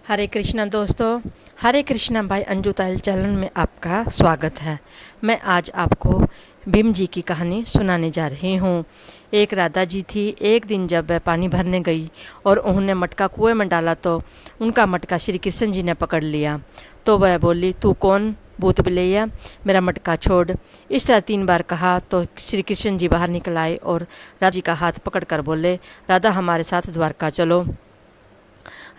हरे कृष्णा दोस्तों, हरे कृष्णा भाई अंजू तायल चैनल में आपका स्वागत है। मैं आज आपको भीम जी की कहानी सुनाने जा रही हूँ। एक राधा जी थी। एक दिन जब वह पानी भरने गई और उन्होंने मटका कुएं में डाला तो उनका मटका श्री कृष्ण जी ने पकड़ लिया। तो वह बोली, तू कौन भूत बिलैया, मेरा मटका छोड़। इस तरह 3 बार कहा तो श्री कृष्ण जी बाहर निकल आए और राधा जी का हाथ पकड़ कर बोले, राधा हमारे साथ द्वारका चलो।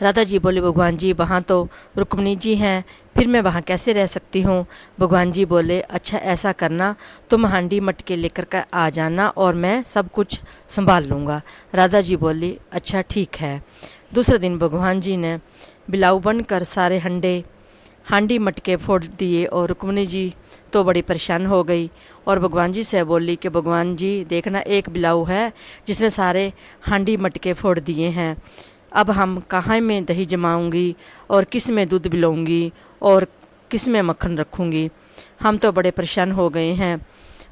राधा जी बोले, भगवान जी वहाँ तो रुक्मिणी जी हैं, फिर मैं वहाँ कैसे रह सकती हूँ। भगवान जी बोले, अच्छा ऐसा करना, तुम हांडी मटके लेकर के आ जाना और मैं सब कुछ संभाल लूँगा। राधा जी बोली, अच्छा ठीक है। दूसरे दिन भगवान जी ने बिलाऊ बनकर सारे हांडी मटके फोड़ दिए और रुक्मिणी जी तो बड़ी परेशान हो गई और भगवान जी से बोली कि भगवान जी देखना, एक बिलाऊ है जिसने सारे हांडी मटके फोड़ दिए हैं। अब हम कहाँ में दही जमाऊंगी और किस में दूध बिलाऊंगी और किस में मक्खन रखूंगी। हम तो बड़े परेशान हो गए हैं।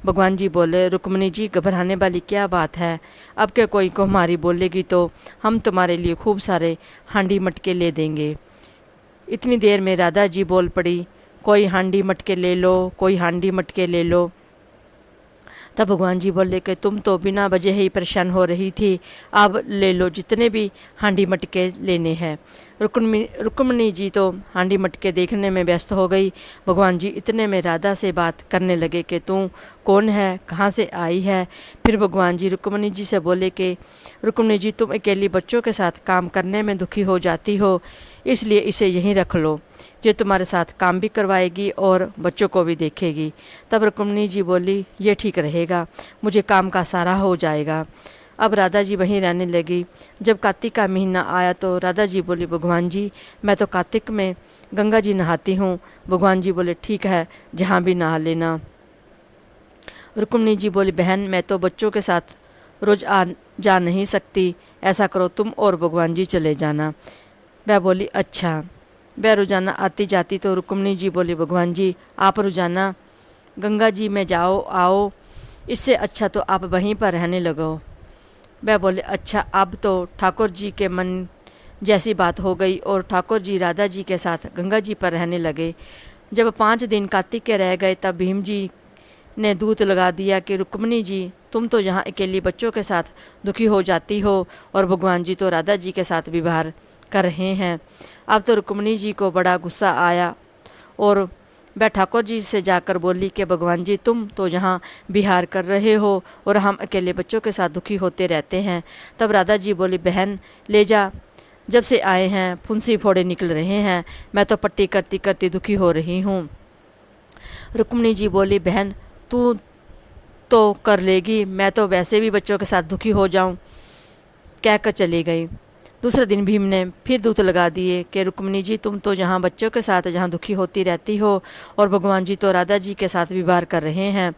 भगवान जी बोले, रुक्मिणी जी घबराने वाली क्या बात है। अब के कोई को हमारी बोलेगी तो हम तुम्हारे लिए खूब सारे हांडी मटके ले देंगे। इतनी देर में राधा जी बोल पड़ी, कोई हांडी मटके ले लो, कोई हांडी मटके ले लो। तब भगवान जी बोले कि तुम तो बिना वजह ही परेशान हो रही थी, अब ले लो जितने भी हांडी मटके लेने हैं। रुक्मिणी जी तो हांडी मटके देखने में व्यस्त हो गई। भगवान जी इतने में राधा से बात करने लगे कि तू कौन है, कहाँ से आई है। फिर भगवान जी रुक्मिणी जी से बोले कि रुक्मिणी जी, तुम अकेली बच्चों के साथ काम करने में दुखी हो जाती हो, इसलिए इसे यहीं रख लो। ये तुम्हारे साथ काम भी करवाएगी और बच्चों को भी देखेगी। तब रुक्मिणी जी बोली, ये ठीक रहेगा, मुझे काम का सहारा हो जाएगा। अब राधा जी वहीं रहने लगी। जब कार्तिक का महीना आया तो राधा जी बोली, भगवान जी मैं तो कार्तिक में गंगा जी नहाती हूँ। भगवान जी बोले, ठीक है, जहाँ भी नहा लेना। रुक्मिणी जी बोली, बहन मैं तो बच्चों के साथ रोज जा नहीं सकती, ऐसा करो तुम और भगवान जी चले जाना। वह बोली, अच्छा। वह रोजाना आती जाती तो रुक्मिणी जी बोली, भगवान जी आप रोजाना गंगा जी में जाओ आओ, इससे अच्छा तो आप वहीं पर रहने लगो। वह बोले, अच्छा। अब तो ठाकुर जी के मन जैसी बात हो गई और ठाकुर जी राधा जी के साथ गंगा जी पर रहने लगे। जब 5 दिन कार्तिक के रह गए तब भीम जी ने दूत लगा दिया कि रुक्मिणी जी तुम तो यहाँ अकेली बच्चों के साथ दुखी हो जाती हो और भगवान जी तो राधा जी के साथ विवाह कर रहे हैं। अब तो रुक्मिणी जी को बड़ा गुस्सा आया और वह ठाकुर जी से जाकर बोली कि भगवान जी तुम तो यहाँ विहार कर रहे हो और हम अकेले बच्चों के साथ दुखी होते रहते हैं। तब राधा जी बोली, बहन ले जा, जब से आए हैं फुंसी फोड़े निकल रहे हैं, मैं तो पट्टी करती करती दुखी हो रही हूँ। रुक्मिणी जी बोली, बहन तू तो कर लेगी, मैं तो वैसे भी बच्चों के साथ दुखी हो जाऊँ, कहकर चली गई। दूसरे दिन भीम ने फिर दूत लगा दिए कि रुक्मिणी जी तुम तो जहाँ बच्चों के साथ जहाँ दुखी होती रहती हो और भगवान जी तो राधा जी के साथ विवाह कर रहे हैं।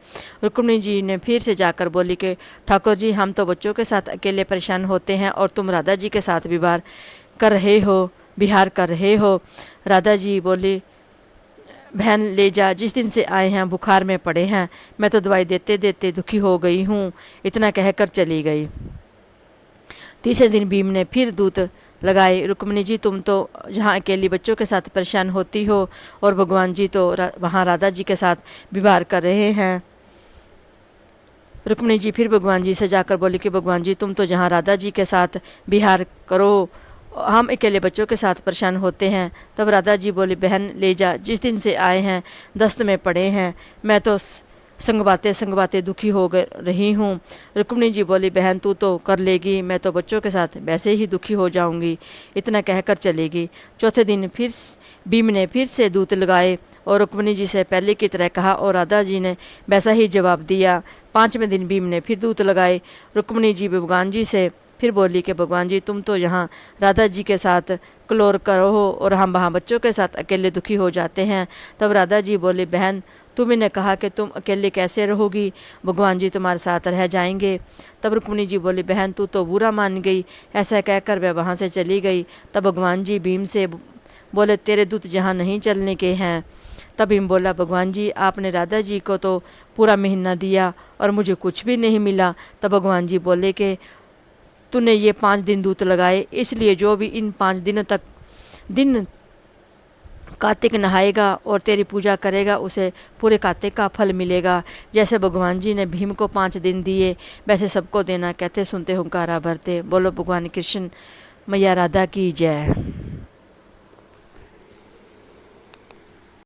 रुक्मिणी जी ने फिर से जाकर बोली कि ठाकुर जी हम तो बच्चों के साथ अकेले परेशान होते हैं और तुम राधा जी के साथ विवाह कर रहे हो, विहार कर रहे हो। राधा जी बोली, बहन ले जा, जिस दिन से आए हैं बुखार में पड़े हैं, मैं तो दवाई देते देते दुखी हो गई हूँ। इतना कहकर चली गई। तीसरे दिन भीम ने फिर दूत लगाए, रुक्मिणी जी तुम तो जहाँ अकेली बच्चों के साथ परेशान होती हो और भगवान जी तो वहाँ राधा जी के साथ विवाह कर रहे हैं। रुक्मिणी जी फिर भगवान जी से जाकर बोली कि भगवान जी तुम तो जहाँ राधा जी के साथ विहार करो, हम अकेले बच्चों के साथ परेशान होते हैं। तब राधा जी बोली, बहन ले जा, जिस दिन से आए हैं दस्त में पड़े हैं, मैं तो संगवाते दुखी हो रही हूँ। रुक्मिणी जी बोली, बहन तू तो कर लेगी, मैं तो बच्चों के साथ वैसे ही दुखी हो जाऊंगी। इतना कहकर चलेगी। चौथे दिन फिर भीम ने फिर से दूत लगाए और रुक्मिणी जी से पहले की तरह कहा और राधा जी ने वैसा ही जवाब दिया। 5वें दिन भीम ने फिर दूत लगाए। रुक्मिणी जी भगवान जी से फिर बोली कि भगवान जी तुम तो यहाँ राधा जी के साथ क्लोर करो और हम वहाँ बच्चों के साथ अकेले दुखी हो जाते हैं। तब राधा जी बोली, बहन तुमने कहा कि तुम अकेले कैसे रहोगी, भगवान जी तुम्हारे साथ रह जाएंगे। तब रुक्मिणी जी बोली, बहन तू तो बुरा मान गई। ऐसा कहकर वह वहाँ से चली गई। तब भगवान जी भीम से बोले, तेरे दूत जहाँ नहीं चलने के हैं। तब भीम बोला, भगवान जी आपने राधा जी को तो पूरा महीना दिया और मुझे कुछ भी नहीं मिला। तब भगवान जी बोले कि तूने ये 5 दिन दूत लगाए, इसलिए जो भी इन 5 दिनों तक दिन कार्तिक नहाएगा और तेरी पूजा करेगा उसे पूरे कार्तिक का फल मिलेगा। जैसे भगवान जी ने भीम को 5 दिन दिए वैसे सबको देना, कहते सुनते हुंकारा भरते। बोलो भगवान कृष्ण मैया राधा की जय।